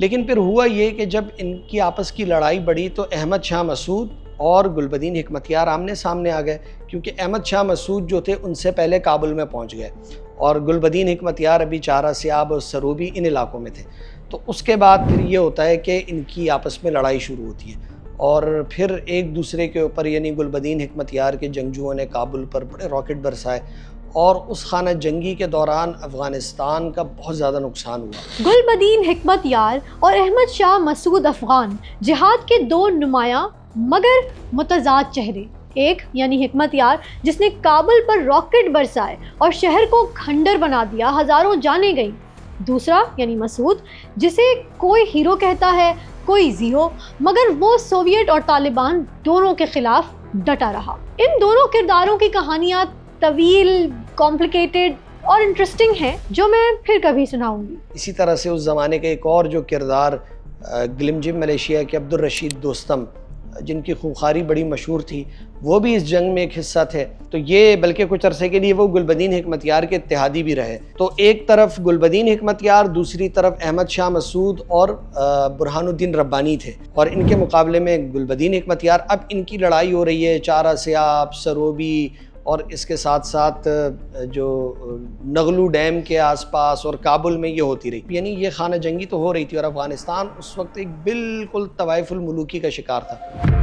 لیکن پھر ہوا یہ کہ جب ان کی آپس کی لڑائی بڑھی تو احمد شاہ مسعود اور گلبدین حکمتیار آمنے سامنے آ گئے، کیونکہ احمد شاہ مسعود جو تھے ان سے پہلے کابل میں پہنچ گئے اور گلبدین حکمتیار ابھی چارہ سیاب اور سروبی ان علاقوں میں تھے۔ تو اس کے بعد پھر یہ ہوتا ہے کہ ان کی آپس میں لڑائی شروع ہوتی ہے اور پھر ایک دوسرے کے اوپر یعنی گلبدین حکمتیار کے جنگجوؤں نے کابل پر بڑے راکٹ برسائے اور اس خانہ جنگی کے دوران افغانستان کا بہت زیادہ نقصان ہوا۔ گلبدین حکمتیار اور احمد شاہ مسعود افغان جہاد کے دو نمایاں مگر متضاد چہرے، ایک یعنی حکمتیار جس نے کابل پر راکٹ برسائے اور شہر کو کھنڈر بنا دیا، ہزاروں جانیں گئیں، دوسرا یعنی مسعود جسے کوئی ہیرو کہتا ہے کوئی زیرو، مگر وہ سوویت اور طالبان دونوں کے خلاف ڈٹا رہا۔ ان دونوں کرداروں کی کہانیاں طویل، کمپلیکیٹڈ اور انٹرسٹنگ ہیں جو میں پھر کبھی سناؤں گی۔ اسی طرح سے اس زمانے کا ایک اور جو کردار گلمجم ملیشیا کے عبدالرشید دوستم، جن کی خوخاری بڑی مشہور تھی، وہ بھی اس جنگ میں ایک حصہ تھے، تو یہ بلکہ کچھ عرصے کے لیے وہ گلبدین حکمتیار کے اتحادی بھی رہے۔ تو ایک طرف گلبدین حکمتیار، دوسری طرف احمد شاہ مسعود اور برہان الدین ربانی تھے، اور ان کے مقابلے میں گلبدین حکمتیار، اب ان کی لڑائی ہو رہی ہے چارہ سیاب، سروبی اور اس کے ساتھ ساتھ جو نغلو ڈیم کے آس پاس اور کابل میں یہ ہوتی رہی، یعنی یہ خانہ جنگی تو ہو رہی تھی اور افغانستان اس وقت ایک بالکل طوائف الملوکی کا شکار تھا۔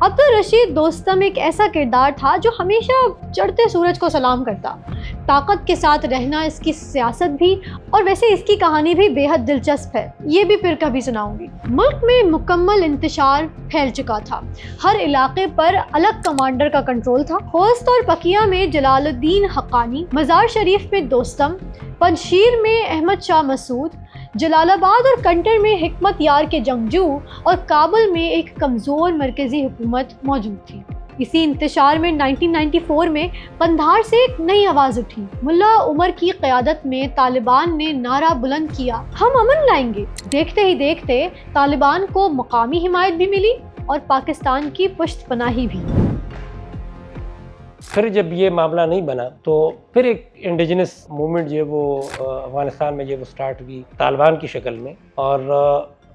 عبدالرشید دوستم ایک ایسا کردار تھا جو ہمیشہ چڑھتے سورج کو سلام کرتا، طاقت کے ساتھ رہنا اس کی سیاست بھی، اور ویسے اس کی کہانی بھی بے حد دلچسپ ہے، یہ بھی پھر کبھی سناؤں گی۔ ملک میں مکمل انتشار پھیل چکا تھا، ہر علاقے پر الگ کمانڈر کا کنٹرول تھا۔ خوست اور پکیہ میں جلال الدین حقانی، مزار شریف میں دوستم، پنجشیر میں احمد شاہ مسعود، جلال آباد اور کنٹر میں حکمت یار کے جنگجو اور کابل میں ایک کمزور مرکزی حکومت موجود تھی۔ اسی انتشار میں 1994 میں قندھار سے ایک نئی آواز اٹھی۔ ملا عمر کی قیادت میں طالبان نے نعرہ بلند کیا، ہم امن لائیں گے۔ دیکھتے ہی دیکھتے طالبان کو مقامی حمایت بھی ملی اور پاکستان کی پشت پناہی بھی۔ پھر جب یہ معاملہ نہیں بنا تو پھر ایک انڈیجنس موومنٹ جو ہے وہ افغانستان میں جو وہ سٹارٹ ہوئی طالبان کی شکل میں، اور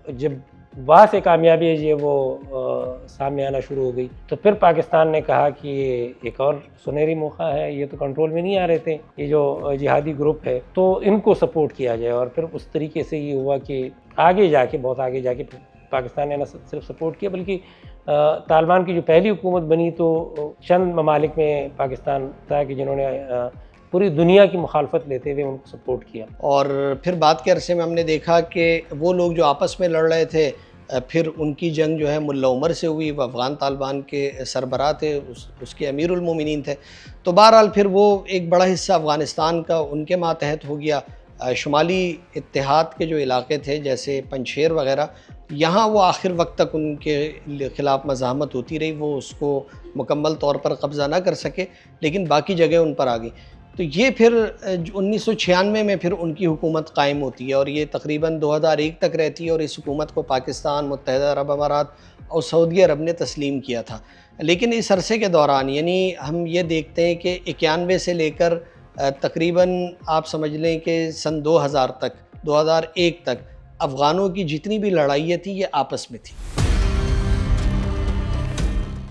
جب وہاں سے کامیابی جو ہے وہ سامنے آنا شروع ہو گئی تو پھر پاکستان نے کہا کہ یہ ایک اور سنہری موقع ہے، یہ تو کنٹرول میں نہیں آ رہے تھے یہ جو جہادی گروپ ہے، تو ان کو سپورٹ کیا جائے۔ اور پھر اس طریقے سے یہ ہوا کہ آگے جا کے بہت آگے جا کے پاکستان نے نہ صرف سپورٹ کیا بلکہ طالبان کی جو پہلی حکومت بنی تو چند ممالک میں پاکستان تھا کہ جنہوں نے پوری دنیا کی مخالفت لیتے ہوئے ان کو سپورٹ کیا۔ اور پھر بعد کے عرصے میں ہم نے دیکھا کہ وہ لوگ جو آپس میں لڑ رہے تھے، پھر ان کی جنگ جو ہے ملا عمر سے ہوئی، وہ افغان طالبان کے سربراہ تھے، اس کے امیر المومنین تھے۔ تو بہرحال پھر وہ ایک بڑا حصہ افغانستان کا ان کے ماتحت ہو گیا۔ شمالی اتحاد کے جو علاقے تھے جیسے پنجشیر وغیرہ، یہاں وہ آخر وقت تک ان کے خلاف مزاحمت ہوتی رہی، وہ اس کو مکمل طور پر قبضہ نہ کر سکے، لیکن باقی جگہ ان پر آ گئی۔ تو یہ پھر 1996 میں پھر ان کی حکومت قائم ہوتی ہے اور یہ تقریباً 2001 تک رہتی ہے، اور اس حکومت کو پاکستان، متحدہ عرب امارات اور سعودی عرب نے تسلیم کیا تھا۔ لیکن اس عرصے کے دوران یعنی ہم یہ دیکھتے ہیں کہ 91 سے لے کر تقریباً آپ سمجھ لیں کہ سن 2000 تک، 2001 تک افغانوں کی جتنی بھی لڑائیاں تھیں یہ آپس میں تھی۔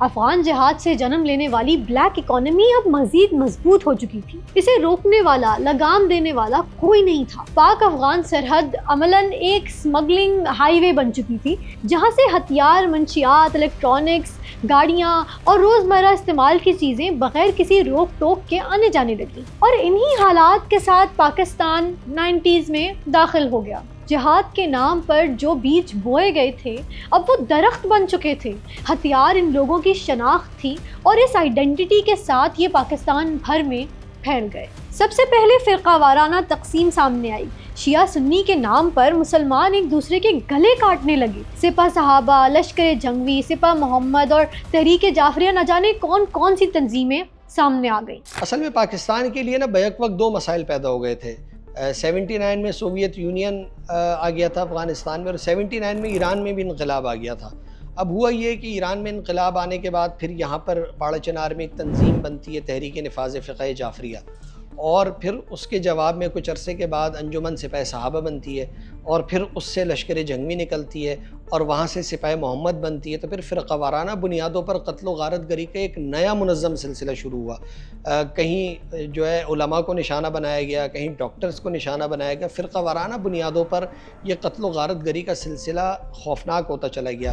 افغان جہاد سے جنم لینے والی بلیک اکانومی اب مزید مضبوط ہو چکی تھی، اسے روکنے والا، لگام دینے والا کوئی نہیں تھا۔ پاک افغان سرحد عملاً ایک اسمگلنگ ہائی وے بن چکی تھی، جہاں سے ہتھیار، منشیات، الیکٹرانکس، گاڑیاں اور روزمرہ استعمال کی چیزیں بغیر کسی روک ٹوک کے آنے جانے لگیں، اور انہی حالات کے ساتھ پاکستان 90s میں داخل ہو گیا۔ جہاد کے نام پر جو بیج بوئے گئے تھے اب وہ درخت بن چکے تھے۔ ہتھیار ان لوگوں کی شناخت تھی اور اس آئیڈینٹی کے ساتھ یہ پاکستان بھر میں پھیل گئے۔ سب سے پہلے فرقہ وارانہ تقسیم سامنے آئی۔ شیعہ سنی کے نام پر مسلمان ایک دوسرے کے گلے کاٹنے لگے۔ سپہ صحابہ، لشکر جنگوی، سپہ محمد اور تحریک جعفریہ نہ جانے کون کون سی تنظیمیں سامنے آ گئیں۔ اصل میں پاکستان کے لیے نا بیک وقت دو مسائل پیدا ہو گئے تھے۔ 79 میں سوویت یونین آ گیا تھا افغانستان میں، اور 79 میں ایران میں بھی انقلاب آ گیا تھا۔ اب ہوا یہ کہ ایران میں انقلاب آنے کے بعد پھر یہاں پر پاڑہ چنار میں ایک تنظیم بنتی ہے، تحریک نفاذ فقہ جعفریہ، اور پھر اس کے جواب میں کچھ عرصے کے بعد انجمن سپاہ صحابہ بنتی ہے، اور پھر اس سے لشکر جنگی نکلتی ہے، اور وہاں سے سپاہ محمد بنتی ہے. تو پھر فرقہ وارانہ بنیادوں پر قتل و غارت گری کا ایک نیا منظم سلسلہ شروع ہوا. کہیں جو ہے علماء کو نشانہ بنایا گیا، کہیں ڈاکٹرز کو نشانہ بنایا گیا. فرقہ وارانہ بنیادوں پر یہ قتل و غارت گری کا سلسلہ خوفناک ہوتا چلا گیا.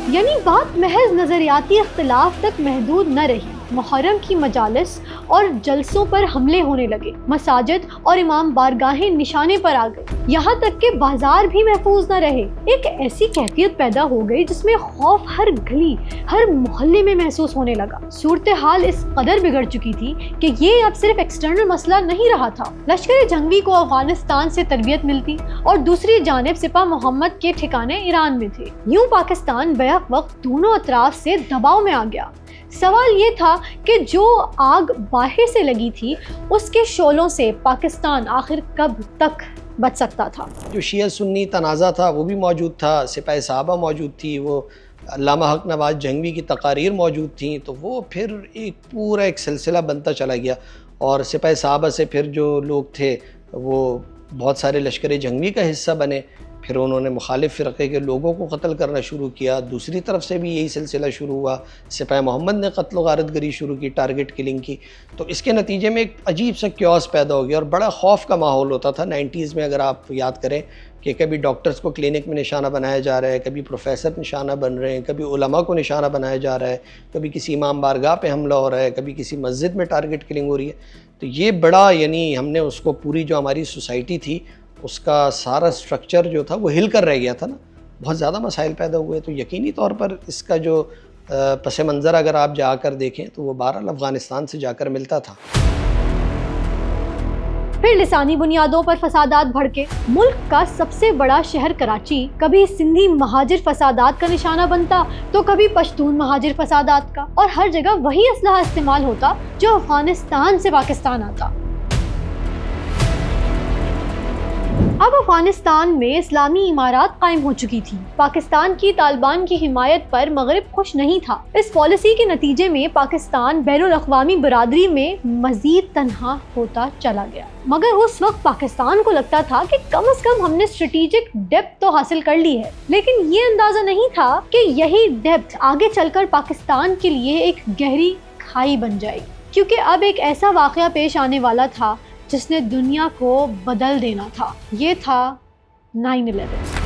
یعنی بات محض نظریاتی اختلاف تک محدود نہ رہی. محرم کی مجالس اور جلسوں پر حملے ہونے لگے، مساجد اور امام بارگاہیں نشانے پر آ گئی، یہاں تک کہ بازار بھی محفوظ نہ رہے. ایک ایسی کیفیت پیدا ہو گئی جس میں خوف ہر گلی، ہر محلے میں محسوس ہونے لگا. صورتحال اس قدر بگڑ چکی تھی کہ یہ اب صرف ایکسٹرنل مسئلہ نہیں رہا تھا. لشکر جنگی کو افغانستان سے تربیت ملتی اور دوسری جانب سپاہ محمد کے ٹھکانے ایران میں تھے. یوں پاکستان بیک وقت دونوں اطراف سے دباؤ میں آ گیا. سوال یہ تھا کہ جو آگ باہر سے لگی تھی اس کے شعلوں سے پاکستان آخر کب تک بچ سکتا تھا. جو شیعہ سنی تنازع تھا وہ بھی موجود تھا، سپاہ صحابہ موجود تھی، وہ علامہ حق نواز جنگوی کی تقاریر موجود تھیں. تو وہ پھر پورا ایک سلسلہ بنتا چلا گیا، اور سپاہ صحابہ سے پھر جو لوگ تھے وہ بہت سارے لشکر جنگوی کا حصہ بنے. پھر انہوں نے مخالف فرقے کے لوگوں کو قتل کرنا شروع کیا. دوسری طرف سے بھی یہی سلسلہ شروع ہوا، سپاہ محمد نے قتل و غارت گری شروع کی، ٹارگٹ کلنگ کی. تو اس کے نتیجے میں ایک عجیب سا کیوس پیدا ہو گیا، اور بڑا خوف کا ماحول ہوتا تھا 90s میں. اگر آپ یاد کریں کہ کبھی ڈاکٹرز کو کلینک میں نشانہ بنایا جا رہا ہے، کبھی پروفیسر نشانہ بن رہے ہیں، کبھی علماء کو نشانہ بنایا جا رہا ہے، کبھی کسی امام بارگاہ پہ حملہ ہو رہا ہے، کبھی کسی مسجد میں ٹارگٹ کلنگ ہو رہی ہے. تو یہ بڑا یعنی ہم نے اس کو پوری جو ہماری سوسائٹی تھی اس کا سارا سٹرکچر جو تھا وہ ہل کر رہ گیا تھا نا. بہت زیادہ مسائل پیدا ہوئے. تو یقینی طور پر اس کا جو پس منظر اگر آپ جا کر دیکھیں تو وہ بہرحال افغانستان سے جا کر ملتا تھا. پھر لسانی بنیادوں پر فسادات بھڑکے. ملک کا سب سے بڑا شہر کراچی کبھی سندھی مہاجر فسادات کا نشانہ بنتا تو کبھی پشتون مہاجر فسادات کا، اور ہر جگہ وہی اسلحہ استعمال ہوتا جو افغانستان سے پاکستان آتا. اب افغانستان میں اسلامی امارات قائم ہو چکی تھی. پاکستان کی طالبان کی حمایت پر مغرب خوش نہیں تھا. اس پالیسی کے نتیجے میں پاکستان بین الاقوامی برادری میں مزید تنہا ہوتا چلا گیا. مگر اس وقت پاکستان کو لگتا تھا کہ کم از کم ہم نے اسٹریٹجک ڈیپتھ تو حاصل کر لی ہے. لیکن یہ اندازہ نہیں تھا کہ یہی ڈیپتھ آگے چل کر پاکستان کے لیے ایک گہری کھائی بن جائے گی. کیونکہ اب ایک ایسا واقعہ پیش آنے والا تھا جس نے دنیا کو بدل دینا تھا. یہ تھا 9/11.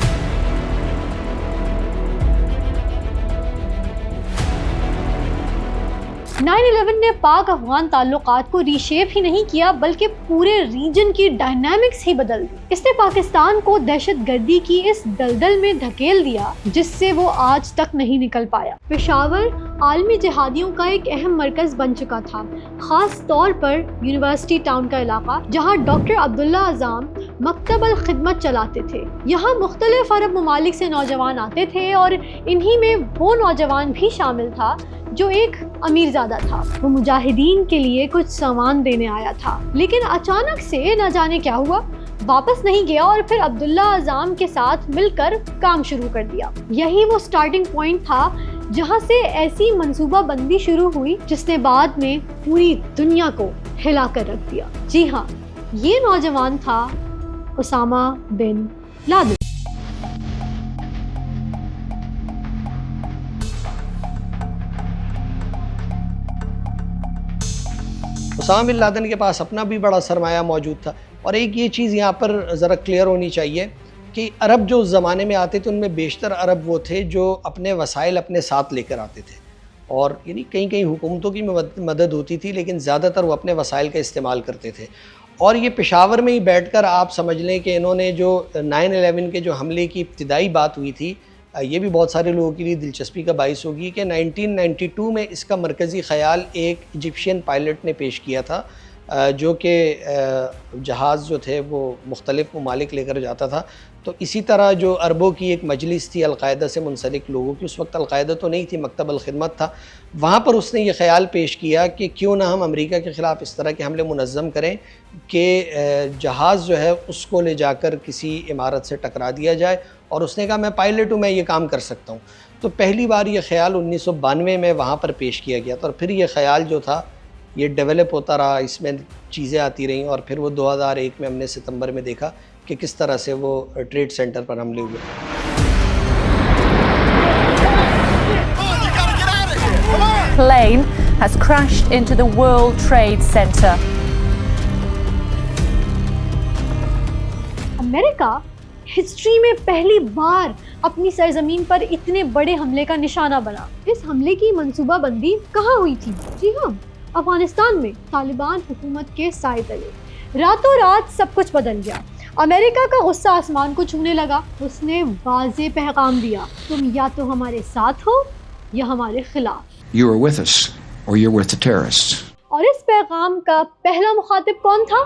9/11 نے پاک افغان تعلقات کو ری شیپ ہی نہیں کیا بلکہ پورے ریجن کی ڈائنامکس ہی بدل دی. اس نے پاکستان کو دہشت گردی کی اس دلدل میں دھکیل دیا جس سے وہ آج تک نہیں نکل پایا. پشاور عالمی جہادیوں کا ایک اہم مرکز بن چکا تھا، خاص طور پر یونیورسٹی ٹاؤن کا علاقہ جہاں ڈاکٹر عبداللہ اعظم مکتب الخدمت چلاتے تھے. یہاں مختلف عرب ممالک سے نوجوان آتے تھے اور انہی میں وہ نوجوان بھی شامل تھا جو ایک امیر زادہ تھا. وہ مجاہدین کے لیے کچھ سامان دینے آیا تھا، لیکن اچانک سے نہ جانے کیا ہوا، واپس نہیں گیا اور پھر عبداللہ اعظم کے ساتھ مل کر کام شروع کر دیا. یہی وہ سٹارٹنگ پوائنٹ تھا جہاں سے ایسی منصوبہ بندی شروع ہوئی جس نے بعد میں پوری دنیا کو ہلا کر رکھ دیا. جی ہاں، یہ نوجوان تھا Osama bin Laden. Osama bin Laden کے پاس اپنا بھی بڑا سرمایہ موجود تھا. اور ایک یہ چیز یہاں پر ذرا کلیئر ہونی چاہیے کہ عرب جو اس زمانے میں آتے تھے ان میں بیشتر عرب وہ تھے جو اپنے وسائل اپنے ساتھ لے کر آتے تھے، اور یعنی کہیں کہیں حکومتوں کی مدد ہوتی تھی لیکن زیادہ تر وہ اپنے وسائل کا استعمال کرتے تھے. اور یہ پشاور میں ہی بیٹھ کر آپ سمجھ لیں کہ انہوں نے جو 9/11 کے جو حملے کی ابتدائی بات ہوئی تھی، یہ بھی بہت سارے لوگوں کے لیے دلچسپی کا باعث ہوگی کہ 1992 میں اس کا مرکزی خیال ایک ایجپشین پائلٹ نے پیش کیا تھا جو کہ جہاز جو تھے وہ مختلف ممالک لے کر جاتا تھا. تو اسی طرح جو عربوں کی ایک مجلس تھی القاعدہ سے منسلک لوگوں کی، اس وقت القاعدہ تو نہیں تھی، مکتب الخدمت تھا، وہاں پر اس نے یہ خیال پیش کیا کہ کیوں نہ ہم امریکہ کے خلاف اس طرح کے حملے منظم کریں کہ جہاز جو ہے اس کو لے جا کر کسی عمارت سے ٹکرا دیا جائے. اور اس نے کہا میں پائلٹ ہوں، میں یہ کام کر سکتا ہوں. تو پہلی بار یہ خیال 1992 میں وہاں پر پیش کیا گیا تھا، اور پھر یہ خیال جو تھا یہ ڈیولپ ہوتا رہا, اس میں چیزیں آتی رہیں, اور پھر وہ 2001 میں ہم نے ستمبر میں دیکھا کہ کس طرح سے وہ ٹریڈ سینٹر پر حملے ہوئے. Plane has crashed into the World Trade Center. America history میں پہلی بار اپنی سرزمین پر اتنے بڑے حملے کا نشانہ بنا. اس حملے کی منصوبہ بندی کہاں ہوئی تھی؟ جی ہاں, افغانستان میں طالبان حکومت کے سائے تلے. راتوں رات سب کچھ بدل گیا. امریکہ کا غصہ آسمان کو چھونے لگا. اس نے واضح پیغام دیا, تم یا تو ہمارے ساتھ ہو یا ہمارے خلاف. You are with us or you're with the terrorists. اور اس پیغام کا پہلا مخاطب کون تھا؟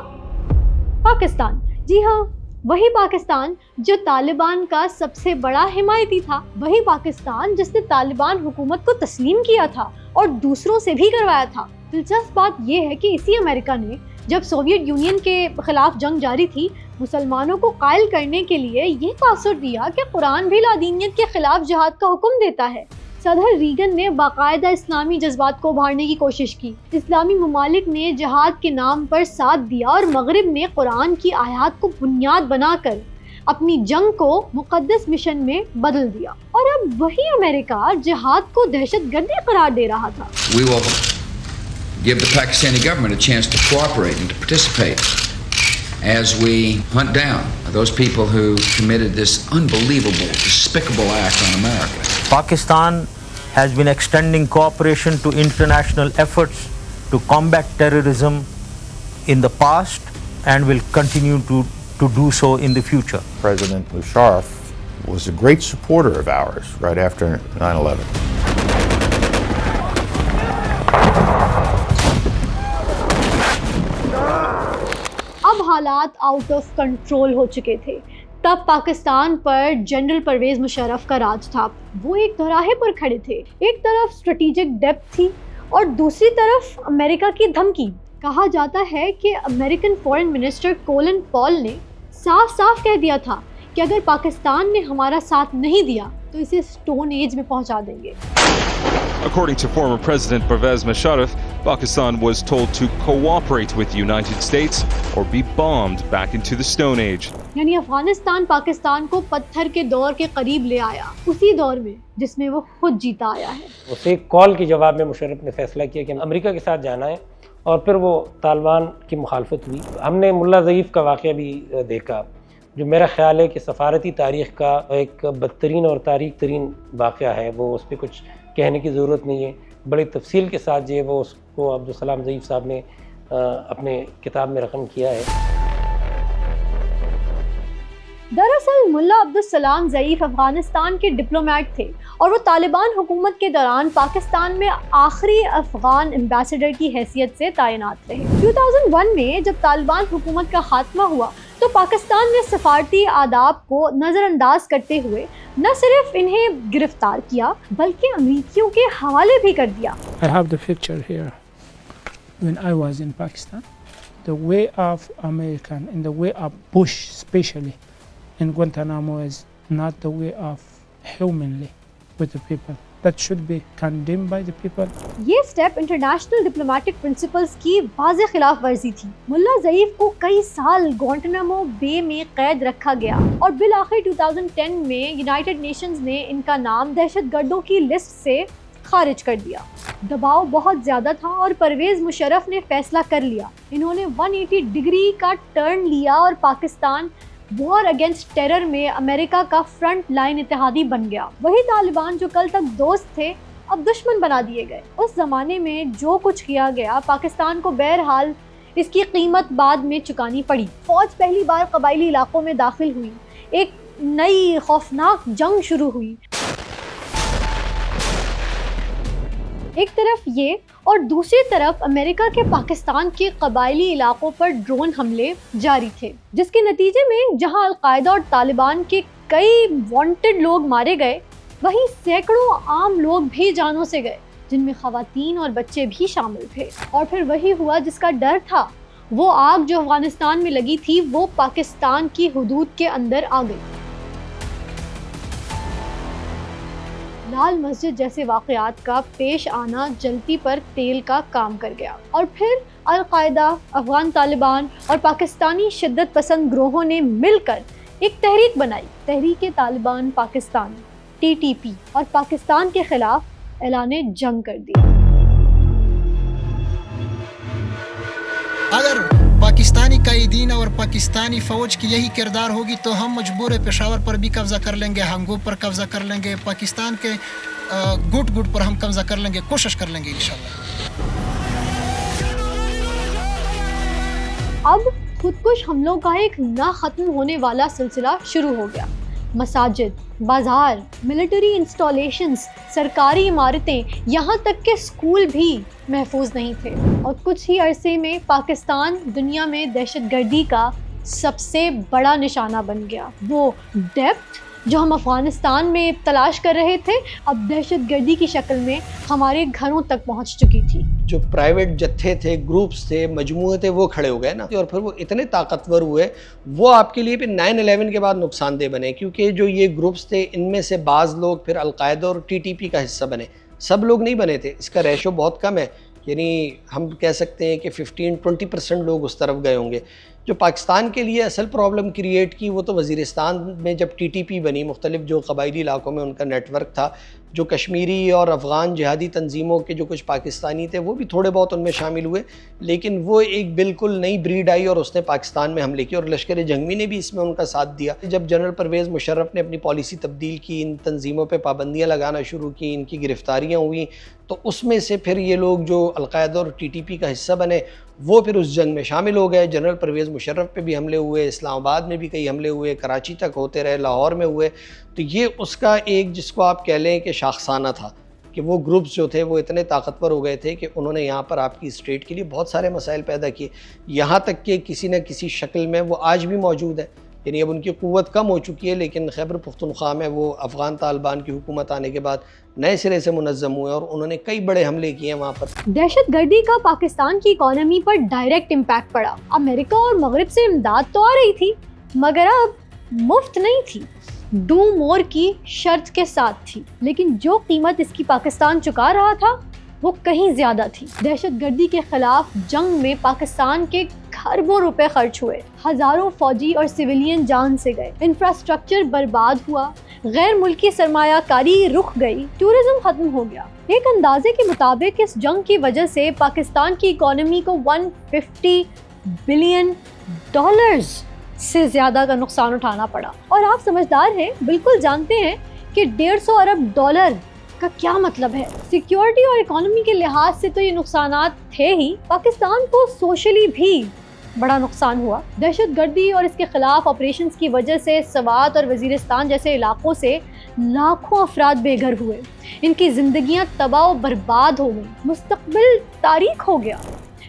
پاکستان. جی ہاں, وہی پاکستان جو طالبان کا سب سے بڑا حمایتی تھا, وہی پاکستان جس نے طالبان حکومت کو تسلیم کیا تھا اور دوسروں سے بھی کروایا تھا. دلچسپ بات یہ ہے کہ اسی امریکہ نے جب سوویت یونین کے خلاف جنگ جاری تھی, مسلمانوں کو قائل کرنے کے لیے یہ تاثر دیا کہ قرآن بھی لادینیت کے خلاف جہاد کا حکم دیتا ہے. صدر ریگن نے باقاعدہ اسلامی جذبات کو ابھارنے کی کوشش کی. اسلامی ممالک نے جہاد کے نام پر ساتھ دیا اور مغرب نے قرآن کی آیات کو بنیاد بنا کر اپنی جنگ کو مقدس مشن میں بدل دیا. اور اب وہی امریکہ جہاد کو دہشت گردی قرار دے رہا تھا. We will give the Pakistani government a chance to cooperate and to participate as we hunt down those people who committed this unbelievable, despicable act on America. Pakistan has been extending cooperation to international efforts to combat terrorism in the past and will continue to do so in the future. President Musharraf was a great supporter of ours right after 9/11. اب حالات out of control ہو چکے تھے. تب پاکستان پر general Pervez Musharraf کا راج تھا. وہ ایک دوراہے پر کھڑے تھے. ایک طرف اسٹریٹجک ڈیپتھ تھی اور دوسری طرف امریکہ کی دھمکی. کہا جاتا ہے کہ امریکن فورن منسٹر کولن پال نے صاف صاف کہہ دیا تھا کہ اگر پاکستان نے ہمارا ساتھ نہیں دیا تو اسے اسٹون ایج میں پہنچا دیں گے. According to former President Pervez Musharraf, Pakistan was told to cooperate with the United States or be bombed back into the Stone Age. یعنی افغانستان پاکستان کو پتھر کے دور کے قریب لے آیا, اسی دور میں جس میں وہ خود جیتا آیا ہے. اسے ایک کال کے جواب میں مشرف نے فیصلہ کیا کہ امریکہ کے ساتھ جانا ہے, اور پھر وہ طالبان کی مخالفت ہوئی. ہم نے ملا ضعیف کا واقعہ بھی دیکھا, جو میرا خیال ہے کہ سفارتی تاریخ کا ایک بدترین اور تاریخ ترین واقعہ ہے. وہ اس پہ کچھ کہنے کی ضرورت نہیں ہے, بڑی تفصیل کے ساتھ جو ہے وہ اس کو عبدالسلام ضعیف صاحب نے اپنے کتاب میں رقم کیا ہے. دراصل ملا عبدالسلام ضعیف افغانستان کے ڈپلومیٹ تھے اور وہ طالبان حکومت کے دوران پاکستان میں آخری افغان ایمبیسڈر کی حیثیت سے تعینات رہے. 2001 میں جب طالبان حکومت کا خاتمہ ہوا تو پاکستان نے سفارتی آداب کو نظر انداز کرتے ہوئے نہ صرف انہیں گرفتار کیا بلکہ امریکیوں کے حوالے بھی کر دیا. I have the picture here. When I was in Pakistan, the way of American and the way of Bush especially in Guantanamo is not the way of humanly with the people. That should be condemned by the people. یہ step international diplomatic principles کی واضح خلاف ورزی تھی. ملا ضعیف کو کئی سال گوانٹنامو بے میں قید رکھا گیا اور بالآخر 2010 میں یونائٹڈ نیشنز نے ان کا نام دہشت گردوں کی لسٹ سے خارج کر دیا. دباؤ بہت زیادہ تھا اور پرویز مشرف نے فیصلہ کر لیا. انہوں نے 180 ڈگری کا ٹرن لیا اور پاکستان وار اگینسٹ ٹیرر میں امریکہ کا فرنٹ لائن اتحادی بن گیا. وہی طالبان جو کل تک دوست تھے اب دشمن بنا دیے گئے. اس زمانے میں جو کچھ کیا گیا پاکستان کو بہرحال اس کی قیمت بعد میں چکانی پڑی. فوج پہلی بار قبائلی علاقوں میں داخل ہوئی, ایک نئی خوفناک جنگ شروع ہوئی. ایک طرف یہ اور دوسری طرف امریکہ کے پاکستان کے قبائلی علاقوں پر ڈرون حملے جاری تھے, جس کے نتیجے میں جہاں القاعدہ اور طالبان کے کئی وانٹڈ لوگ مارے گئے وہیں سینکڑوں عام لوگ بھی جانوں سے گئے, جن میں خواتین اور بچے بھی شامل تھے. اور پھر وہی ہوا جس کا ڈر تھا. وہ آگ جو افغانستان میں لگی تھی وہ پاکستان کی حدود کے اندر آ گئی. لال مسجد جیسے واقعات کا پیش آنا جلتی پر تیل کا کام کر گیا، اور پھر القاعدہ، افغان طالبان اور پاکستانی شدت پسند گروہوں نے مل کر ایک تحریک بنائی، تحریک طالبان پاکستان TTP، اور پاکستان کے خلاف اعلان جنگ کر دیا۔ اگر پاکستانی قائدین اور پاکستانی فوج کی یہی کردار ہوگی تو ہم مجبور پشاور پر بھی قبضہ کر لیں گے، ہنگو پر قبضہ کر لیں گے، پاکستان کے گٹ گٹ پر ہم قبضہ کر لیں گے، کوشش کر لیں گے انشاءاللہ۔ اب خودکش حملوں کا ایک نہ ختم ہونے والا سلسلہ شروع ہو گیا۔ مساجد، بازار، ملٹری انسٹالیشنز، سرکاری عمارتیں، یہاں تک کہ اسکول بھی محفوظ نہیں تھے، اور کچھ ہی عرصے میں پاکستان دنیا میں دہشت گردی کا سب سے بڑا نشانہ بن گیا۔ وہ ڈیپتھ جو ہم افغانستان میں تلاش کر رہے تھے اب دہشت گردی کی شکل میں ہمارے گھروں تک پہنچ چکی تھی۔ جو پرائیویٹ جتھے تھے، گروپس تھے، مجموعے تھے، وہ کھڑے ہو گئے نا، اور پھر وہ اتنے طاقتور ہوئے، وہ آپ کے لیے پھر 9/11 کے بعد نقصان دہ بنے، کیونکہ جو یہ گروپس تھے ان میں سے بعض لوگ پھر القاعدہ اور TTP کا حصہ بنے، سب لوگ نہیں بنے تھے، اس کا ریشو بہت کم ہے، یعنی ہم کہہ سکتے ہیں کہ 15-20% لوگ اس طرف گئے ہوں گے۔ جو پاکستان کے لیے اصل پرابلم کریٹ کی وہ تو وزیرستان میں جب TTP بنی، مختلف جو قبائلی علاقوں میں ان کا نیٹ ورک تھا، جو کشمیری اور افغان جہادی تنظیموں کے جو کچھ پاکستانی تھے وہ بھی تھوڑے بہت ان میں شامل ہوئے، لیکن وہ ایک بالکل نئی بریڈ آئی اور اس نے پاکستان میں حملے کیے، اور لشکر جنگی نے بھی اس میں ان کا ساتھ دیا۔ جب جنرل پرویز مشرف نے اپنی پالیسی تبدیل کی، ان تنظیموں پہ پابندیاں لگانا شروع کی، ان کی گرفتاریاں ہوئیں، تو اس میں سے پھر یہ لوگ جو القاعدہ اور TTP کا حصہ بنے وہ پھر اس جنگ میں شامل ہو گئے۔ جنرل پرویز مشرف پہ بھی حملے ہوئے، اسلام آباد میں بھی کئی حملے ہوئے، کراچی تک ہوتے رہے، لاہور میں ہوئے، تو یہ اس کا ایک جس کو آپ کہہ لیں کہ شاخسانہ تھا کہ وہ گروپس جو تھے وہ اتنے طاقتور ہو گئے تھے کہ انہوں نے یہاں پر آپ کی اسٹیٹ کے لیے بہت سارے مسائل پیدا کیے، یہاں تک کہ کسی نہ کسی شکل میں وہ آج بھی موجود ہے، یعنی اب ان کی قوت کم ہو چکی ہے، لیکن خیبر پختونخوا میں وہ افغان طالبان کی حکومت آنے کے بعد نئے سرے سے منظم ہوئے اور انہوں نے کئی بڑے حملے کیے ہیں وہاں پر۔ دہشت گردی کا پاکستان کی اکانومی پر ڈائریکٹ امپیکٹ پڑا۔ امریکہ اور مغرب سے امداد تو آ رہی تھی مگر اب مفت نہیں تھی، ڈو مور کی شرط کے ساتھ تھی، لیکن جو قیمت اس کی پاکستان چکا رہا تھا وہ کہیں زیادہ تھی۔ دہشت گردی کے خلاف جنگ میں پاکستان کے کھربوں روپے خرچ ہوئے، ہزاروں فوجی اور سویلین جان سے گئے، انفراسٹرکچر برباد ہوا، غیر ملکی سرمایہ کاری رک گئی، ٹورزم ختم ہو گیا۔ ایک اندازے کے مطابق اس جنگ کی وجہ سے پاکستان کی اکانومی کو $150 بلین سے زیادہ کا نقصان اٹھانا پڑا، اور آپ سمجھدار ہیں، بالکل جانتے ہیں کہ $150 ارب کا کیا مطلب ہے۔ سیکیورٹی اور اکانومی کے لحاظ سے تو یہ نقصانات تھے ہی، پاکستان کو سوشلی بھی بڑا نقصان ہوا۔ دہشت گردی اور اس کے خلاف آپریشنز کی وجہ سے سوات اور وزیرستان جیسے علاقوں سے لاکھوں افراد بے گھر ہوئے، ان کی زندگیاں تباہ و برباد ہو گئیں، مستقبل تاریک ہو گیا۔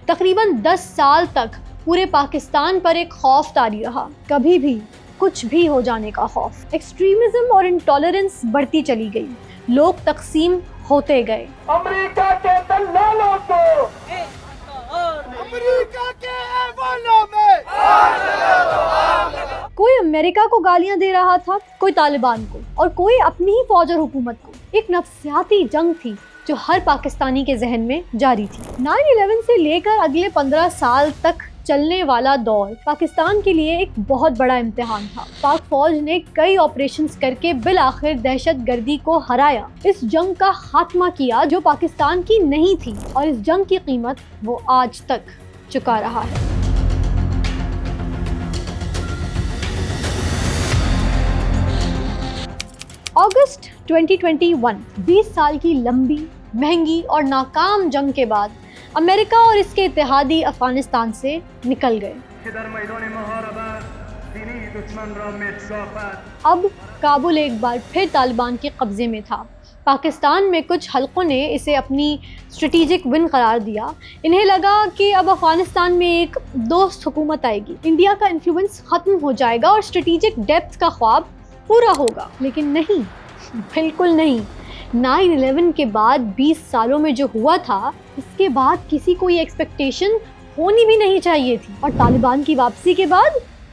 تقریباً 10 سال تک پورے پاکستان پر ایک خوف طاری رہا، کبھی بھی کچھ بھی ہو جانے کا خوف۔ ایکسٹریمزم اور انٹالرنس بڑھتی چلی گئی، لوگ تقسیم ہوتے گئے۔ امریکہ کے دلالوں کو امریکہ کے ایوانوں میں کوئی امریکہ کو گالیاں دے رہا تھا، کوئی طالبان کو، اور کوئی اپنی ہی فوج اور حکومت کو۔ ایک نفسیاتی جنگ تھی جو ہر پاکستانی کے ذہن میں جاری تھی۔ 9/11 سے لے کر اگلے 15 سال تک چلنے والا دور پاکستان کے لیے ایک بہت بڑا امتحان تھا۔ پاک فوج نے کئی آپریشنز کر کے بالآخر دہشت گردی کو ہرایا، اس جنگ کا خاتمہ کیا جو پاکستان کی نہیں تھی، اور اس جنگ کی قیمت وہ آج تک چکا رہا ہے۔ اگست 2021، 20 سال کی لمبی، مہنگی اور ناکام جنگ کے بعد امریکہ اور اس کے اتحادی افغانستان سے نکل گئے۔ اب کابل ایک بار پھر طالبان کے قبضے میں تھا۔ پاکستان میں کچھ حلقوں نے اسے اپنی اسٹریٹجک ون قرار دیا۔ انہیں لگا کہ اب افغانستان میں ایک دوست حکومت آئے گی، انڈیا کا انفلوئنس ختم ہو جائے گا اور اسٹریٹجک ڈیپتھ کا خواب پورا ہوگا، لیکن نہیں، بالکل نہیں۔ 9/11 کے بعد 20 سالوں میں جو ہوا تھا، اس کے بعد کسی کو یہ ایکسپیکٹیشن ہونی بھی نہیں چاہیے تھی، اور طالبان کی واپسی کے بعد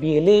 BLA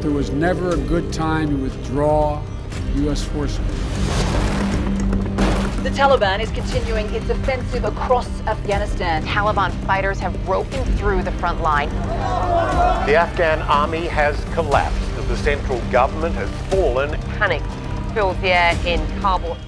There was never a good time to withdraw U.S. forces. The Taliban is continuing its offensive across Afghanistan. Taliban fighters have broken through the front line. The Afghan army has collapsed. The central government has fallen. Panic fills the air in Kabul.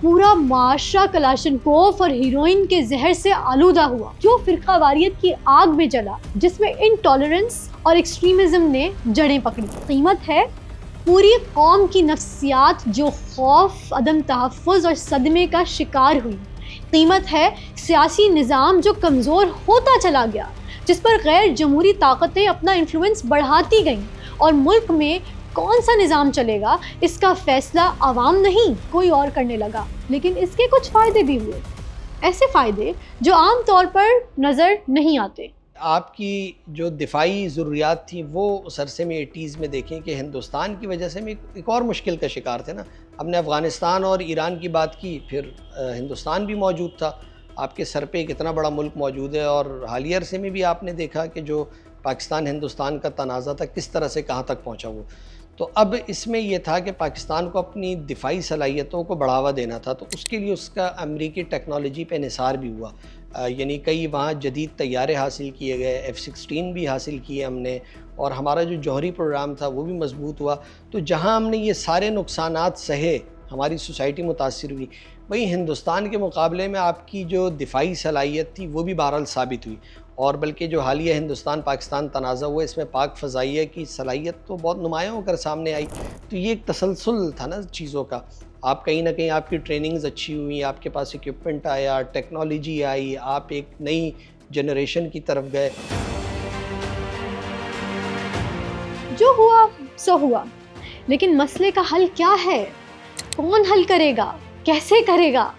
پورا معاشرہ Kalashnikov اور heroine کے زہر سے آلودہ ہوا، جو فرقہ واریت کی آگ میں جلا، جس میں انٹالرنس اور ایکسٹریمزم نے جڑیں پکڑی۔ قیمت ہے پوری قوم کی نفسیات جو خوف، عدم تحفظ اور صدمے کا شکار ہوئی۔ قیمت ہے سیاسی نظام جو کمزور ہوتا چلا گیا، جس پر غیر جمہوری طاقتیں اپنا انفلوئنس بڑھاتی گئیں، اور ملک میں کون سا نظام چلے گا اس کا فیصلہ عوام نہیں کوئی اور کرنے لگا۔ لیکن اس کے کچھ فائدے بھی ہوئے، ایسے فائدے جو عام طور پر نظر نہیں آتے۔ آپ کی جو دفاعی ضروریات تھیں وہ اس عرصے میں 80s میں دیکھیں کہ ہندوستان کی وجہ سے ہم ایک اور مشکل کا شکار تھے نا۔ ہم نے افغانستان اور ایران کی بات کی، پھر ہندوستان بھی موجود تھا، آپ کے سر پہ ایک اتنا بڑا ملک موجود ہے، اور حالیہ عرصے میں بھی آپ نے دیکھا کہ جو پاکستان ہندوستان کا تنازع تھا کس طرح سے کہاں تک پہنچا وہ۔ تو اب اس میں یہ تھا کہ پاکستان کو اپنی دفاعی صلاحیتوں کو بڑھاوا دینا تھا، تو اس کے لیے اس کا امریکی ٹیکنالوجی پہ انحصار بھی ہوا، یعنی کئی وہاں جدید طیارے حاصل کیے گئے، F-16 بھی حاصل کیے ہم نے، اور ہمارا جو جوہری پروگرام تھا وہ بھی مضبوط ہوا۔ تو جہاں ہم نے یہ سارے نقصانات سہے، ہماری سوسائٹی متاثر ہوئی، وہیں ہندوستان کے مقابلے میں آپ کی جو دفاعی صلاحیت تھی وہ بھی بہرحال ثابت ہوئی، اور بلکہ جو حالیہ ہندوستان پاکستان تنازع ہوا اس میں پاک فضائیہ کی صلاحیت تو بہت نمایاں ہو کر سامنے آئی۔ تو یہ ایک تسلسل تھا نا چیزوں کا، آپ کہیں نہ کہیں آپ کی ٹریننگز اچھی ہوئی، آپ کے پاس اکوپمنٹ آیا، ٹیکنالوجی آئی، آپ ایک نئی جنریشن کی طرف گئے۔ جو ہوا سو ہوا، لیکن مسئلے کا حل کیا ہے؟ کون حل کرے گا؟ کیسے کرے گا؟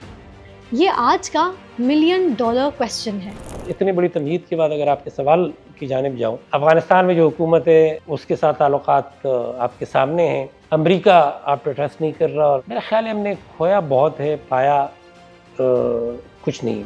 یہ آج کا $1 ملین کویسچن ہے۔ اتنی بڑی تمہید کے بعد اگر آپ کے سوال کی جانب جاؤں، افغانستان میں جو حکومت ہے اس کے ساتھ تعلقات آپ کے سامنے ہیں۔ امریکہ آپ پہ ٹرسٹ نہیں کر رہا، اور میرا خیال ہے ہم نے کھویا بہت ہے، پایا کچھ نہیں۔